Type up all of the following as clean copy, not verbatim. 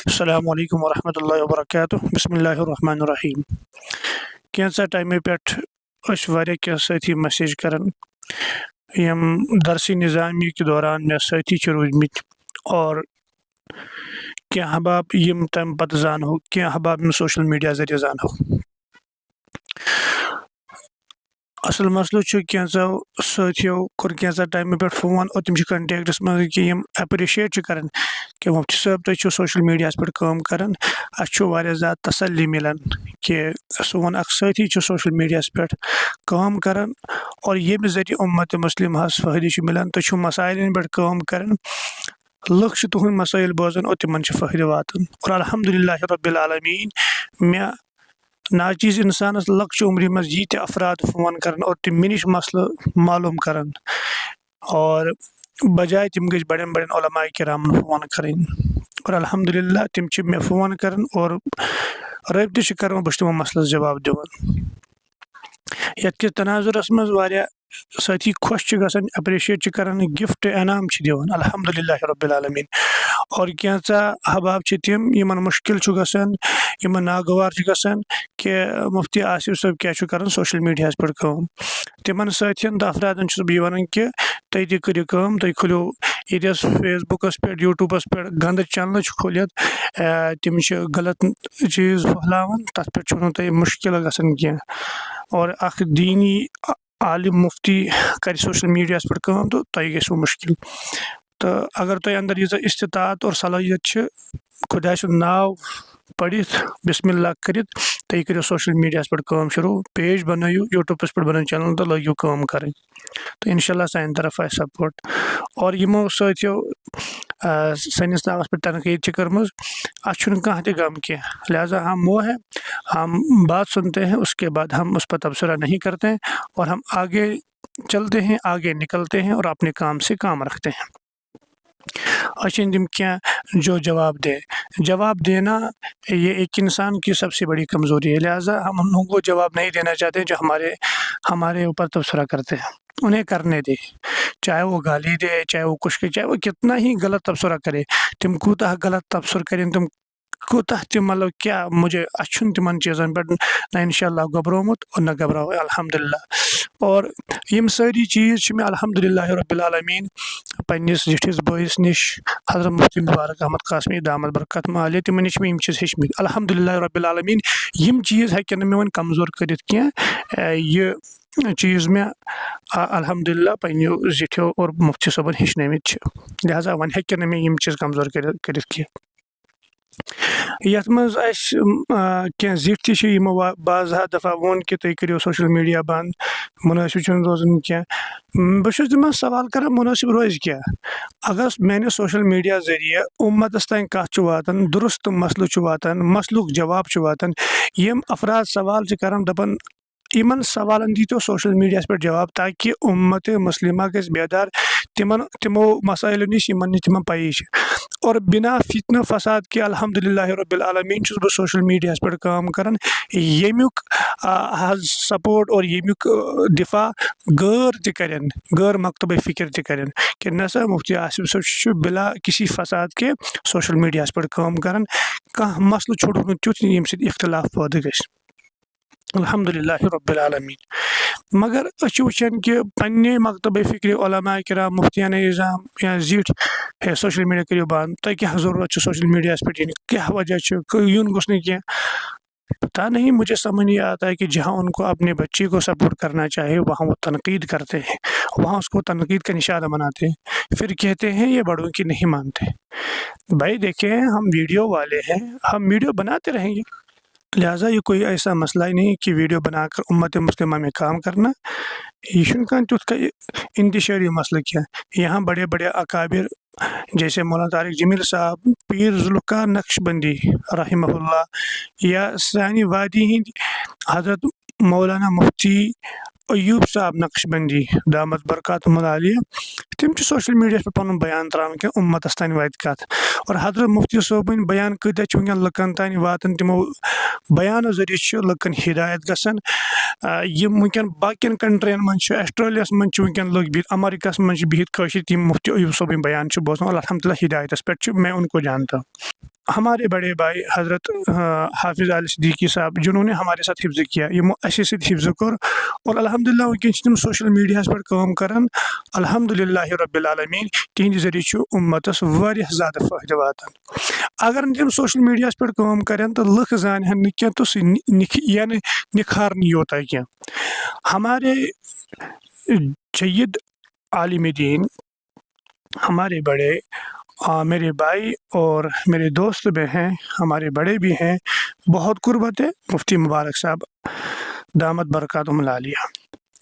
السلام علیکم ورحمۃ اللہ وبرکاتہ بسم اللہ الرحمن الرحیم کینسا ٹائم پٮ۪ٹھ ٲسۍ واریاہ کینٛہہ سٲتھی میسیج کران یِم درسی نظامی کے دوران مےٚ سٲتھی چھِ روٗدمٕتۍ اور کینٛہہ احباب یِم تَمہِ پتہٕ زانہو کینٛہہ احباب یِم سوشل میڈیا ذٔریعہٕ زانہو اصل مسلہٕ چھُ کینٛژو سٲتھیو کوٚر کینٛژھا ٹایمہٕ پٮ۪ٹھ فون اور تِم چھِ کنٹیکٹس منٛز کہِ یِم ایپرِشیٹ چھِ کران کہ مفتی صٲب تُہۍ چھِو سوشل میڈیاہس پٮ۪ٹھ کٲم کران اَسہِ چھُ واریاہ زیادٕ تسلی مِلان کہ سون اکھ سٲتھی چھُ سوشل میڈیاہس پٮ۪ٹھ کٲم کران اور ییٚمہِ ذٔریعہٕ اُمت مُسلِمہس فٲیدٕ چھُ مِلان تُہۍ چھِو مسایلن پٮ۪ٹھ کٲم کران لُکھ چھِ تُہنٛدۍ مسٲیل بوزان اور تِمن چھُ فٲیدٕ واتان اور الحمدللہ رب العالمیٖن مےٚ ناچیٖز انسانس لۄکچہِ عمرِ منٛز ییٖتیاہ افراد فون کران اور تِم مےٚ نِش مسلہٕ معلوٗم کران اور بجاے تِم گٔژھۍ بڑٮ۪ن بڑٮ۪ن علماء کرامن فون کرٕنۍ اور الحمدللہ تِم چھِ مےٚ فون کران اور رٲبطہٕ چھِ کران بہٕ چھُس تِمن مسلس جواب دِوان یتھ کِس تناظرس منٛز واریاہ سٲتھی خۄش چھِ گژھان ایپرِشیٹ چھِ کران گفٹ انعام چھِ دِوان الحمدللہ رب العالمیٖن اور کینٛژھا احباب چھِ تِم یِمن مُشکِل چھُ گژھان یِمن ناگوار چھُ گژھان کہ مفتی آصف صٲب کیاہ چھُ کران سوشل میڈیاہس پٮ۪ٹھ کٲم تِمن سٲتھین تہٕ افرادن چھُس بہٕ یہِ ونان کہ تُہۍ تہِ کٔرِو کٲم تُہۍ کھوٗلِو ییٚتیس فیس بُکس پٮ۪ٹھ یوٗٹیوٗبس پٮ۪ٹھ گنٛدٕ چنلہٕ چھِ کھوٗلِتھ تِم چھِ غلط چیٖز پھٔہلاوان تتھ پٮ۪ٹھ چھُنہٕ تۄہہِ مُشکِل گژھان کینٛہہ اور اکھ دیٖنی عالم مفتی کرِ سوشل میڈیاہس پٮ۪ٹھ کٲم تہٕ تۄہہِ گژھوٕ مُشکِل تہٕ اگر تۄہہِ اندر ییٖژاہ استطاعت اور صلٲحیت چھِ خۄداے سُنٛد ناو پٔرِتھ بسم اللہ کٔرِتھ تُہۍ کٔرِو سوشل میڈیاہس پٮ۪ٹھ کٲم شروٗع پیج بنٲیِو یوٗٹیوٗبس پٮ۪ٹھ بنٲیِو چنل تہٕ لٲگِو کٲم کرٕنۍ تہٕ انشاء اللہ سانہِ طرف آسہِ سپورٹ اور یِمو سٲتھیو سٲنِس ناوس پٮ۪ٹھ تنقیٖد چھِ کٔرمٕژ اتھ چھُنہٕ کانٛہہ تہِ غم کینٛہہ لہٰذا ہم وہ ہیں ہم بات سنتے ہیں اس کے بعد ہم اس پر تبصرہ نہیں کرتے ہیں اور ہم آگے چلتے ہیں آگے نکلتے ہیں اور اپنے کام سے کام رکھتے ہیں اچھا تم کیا جو جواب دینا یہ ایک انسان کی سب سے بڑی کمزوری ہے لہٰذا ہم ان لوگوں کو جواب نہیں دینا چاہتے جو ہمارے اوپر تبصرہ کرتے ہیں انہیں کرنے دے چاہے وہ گالی دے چاہے وہ کچھ چاہے وہ کتنا ہی غلط تبصرہ کرے تم کوتاہ غلط تبصرہ کریں تم کوتاہ تہِ مطلب کیا مجھے اَسہِ چھُنہٕ تِمن چیٖزن پٮ۪ٹھ نہ انشاء اللہ گھبرومُت اور نہ گھبراو الحمدللہ اور یِم سٲری چیٖز چھِ مےٚ الحمدللہ رب العالمیٖن پننِس زِٹھِس بٲیِس نِش حضرت مفتی مبارک احمد قاسمی دامت برکاتہum عالیہ تِمن نِش چھِ مےٚ یِم چیٖز ہیٚچھمٕتۍ الحمدللہ رب العالمیٖن یِم چیٖز ہیٚکن نہٕ مےٚ وۄنۍ کمزور کٔرِتھ کینٛہہ یہِ چیٖز مےٚ الحمدللہ پننیو زِٹھیو اور مفتی صٲبن ہیٚچھنٲومٕتۍ چھِ لہٰذا وۄنۍ ہیٚکن نہٕ مےٚ یِم چیٖز کمزور کٔرِتھ کینٛہہ یتھ منٛز اَسہِ کینٛہہ زِٹھۍ تہِ چھِ یِمو بعض دفعہ ووٚن کہِ تُہۍ کٔرِو سوشل میڈیا بنٛد مُنٲسِب چھُنہٕ روزان کینٛہہ بہٕ چھُس تِمن سوال کران مُنٲسِب روزِ کیٛاہ اگر میانہِ سوشل میڈیا ذٔریعہٕ اُمتس تام کتھ چھُ واتان درست مسلہٕ چھُ واتان مسلُک جواب چھُ واتان یِم افراد سوال چھِ کران دپان یِمن سوالن دیٖتو سوشل میڈیاہس پٮ۪ٹھ جواب تاکہِ اُمت مُسلمہ گژھِ بیدار تِمو مسٲیلو نِش یِمن نہٕ تِمن پیی چھِ اور بنا فتنہٕ فساد کہِ الحمدللہ رب العالمیٖن چھُس بہٕ سوشل میڈیاہس پٮ۪ٹھ کٲم کران ییٚمیُک حظ سپورٹ اور ییٚمیُک دفاع غٲر تہِ کرن غٲر مکتبہ فکر تہِ کرن کہ نسا مفتی آصف صٲب چھُ بلا کسی فساد کے سوشل میڈیاہس پٮ۪ٹھ کٲم کران کانٛہہ مسلہٕ چھُڑوُکھ نہٕ تیُتھ ییٚمہِ سۭتۍ اختلاف پٲدٕ گژھِ الحمدللہ رب العالمیٖن مگر أسۍ چھِ وٕچھان کہ پننہِ مکتبہ فکرِ علماء کرام مفتیانہ اعظام یا زِٹھۍ سوشل میڈیا کٔرِو بنٛد تۄہہِ کیٛاہ ضروٗرت چھُ سوشل میڈیاہس پٮ۪ٹھ یِنہٕ کیٛاہ وجہ چھُ یُن گوٚژھ نہٕ کینٛہہ پتہ نہیں مجھے سمجھ نہیں آتا ہے کہ جہاں ان کو اپنے بچے کو سپورٹ کرنا چاہے وہاں وہ تنقید کرتے ہیں وہاں اس کو تنقید کا نشانہ بناتے ہیں پھر کہتے ہیں یہ بڑوں کی نہیں مانتے بھائی دیکھیں ہم ویڈیو والے ہیں ہم ویڈیو بناتے رہیں گے لہٰذا یہ کوئی ایسا مسئلہ ہی نہیں کہ ویڈیو بنا کر امت مسلمہ میں کام کرنا یہ چھُنہٕ کانٛہہ تیُتھ کا انتشٲری مسئلہ کینٛہہ یہاں بڑے بڑے اکابر جیسے مولانا طارق جمیل صاحب پیر ذوالفقار نقشبندی رحمہ اللہ یا سانہِ وادی ہٕنٛدۍ حضرت مولانا مفتی ایوب صاحب نقشبندی دامت برکاتہum عالیہ تم سوشل میڈیا پہ پن بیان تران کہ امتس تان وات کت اور حضرت مفتی صوبن بیان کتیا ونکن لکن تان واتن تمو بیان ذریعہ لکن ہدایت گسن یم ونکن باقین کنٹرین من آسٹریلیاس من ونکن لوگ بہت امریکہ من بہت قشر تم مفتی ایوب صوبن بیان بوزان اور الحمد للہ ہدایتس پہ میں ان کو جانتا ہوں. ہمارے بڑے بھائی حضرت حافظ علی صدیقی صاحب جنہوں نے ہمارے ساتھ حفظ کیا یہ اسی ساتھ حفظ کر اور الحمد للہ ونکن تم سوشل میڈیا پہ کام کران الحمد للہ رب العالمین تہند ذریعہ امتس واریاہ زیادہ فائدہ واتان. اگر تم سوشل میڈیا پہ کام کریں تو لکھ زانہن نہ کینٛہہ تو سہ نکھارنی یوتا کیا. ہمارے جید عالم دین ہمارے بڑے میرے بھائی اور میرے دوست بھی ہیں, ہمارے بڑے بھی ہیں, بہت قربت ہے, مفتی مبارک صاحب دامت برکاتہم العالیہ.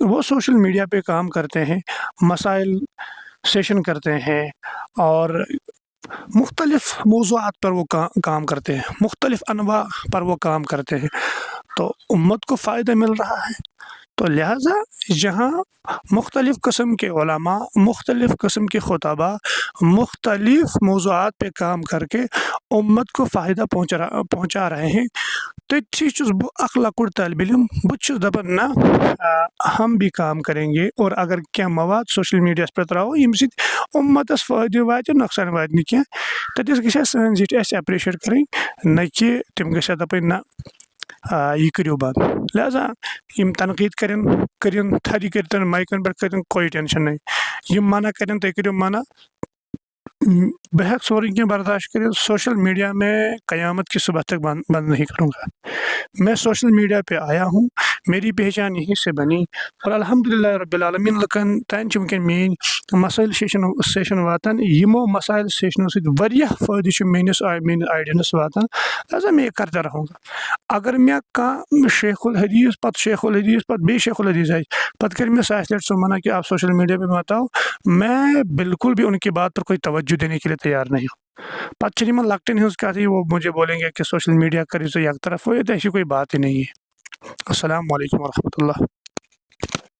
وہ سوشل میڈیا پہ کام کرتے ہیں, مسائل سیشن کرتے ہیں اور مختلف موضوعات پر وہ کام کرتے ہیں, مختلف انواع پر وہ کام کرتے ہیں, تو امت کو فائدہ مل رہا ہے. تو لہٰذا جہاں مختلف قسم کے علماء, مختلف قسم کے خطباء مختلف موضوعات پہ کام کر کے امت کو فائدہ پہنچا رہے ہیں, تھی چھس بہ اخ لکٹ طالب علم بہت دپان نا ہم بھی کام کریں گے اور اگر کیا مواد سوشل میڈیا پہ تراو یم سی امتس فائدہ واتہ نقصان واتہ نہ کی تتس گھس سن زٹھ اس اپریشیٹ کریں نہ کہ تم گھس دپن نہ یہ کرو بند. لہذا یم تنقید کرن تھدی کرتن مائکن پہ کرتن کوئی ٹینشن نہیں, یم منع کرن تھی کرو منع, بہ ہیک سورے کی برداشت کریں. سوشل میڈیا میں قیامت کی صبح تک بند نہیں کروں گا. میں سوشل میڈیا پہ آیا ہوں, میری پہچان یہیں سے بنی اور الحمد للہ رب العالمین لکن تان ونکن مین مسائل سیشن واتان, یمو مسائل سیشنوں سۭتۍ واریاہ فائدہ میانس آئیڈینس واتان. لہذا میں یہ کرتا رہوں گا. اگر میں کھانا شیخ الحدیث پتہ بی شیخ الحدیث پتہ کر میں 7 لٹ سو منع کہ آپ سوشل میڈیا پہ مت آؤ, میں بالکل بھی ان کی بات پر کوئی توجہ دینے کے لیے تیار نہیں ہوں. پتہ چھ یمن لکٹن ہنز کتھ, وہ مجھے بولیں گے کہ سوشل میڈیا کری تو یک طرف ہو, یہ ایسی کوئی بات ہی نہیں ہے. السلام علیکم ورحمۃ اللہ.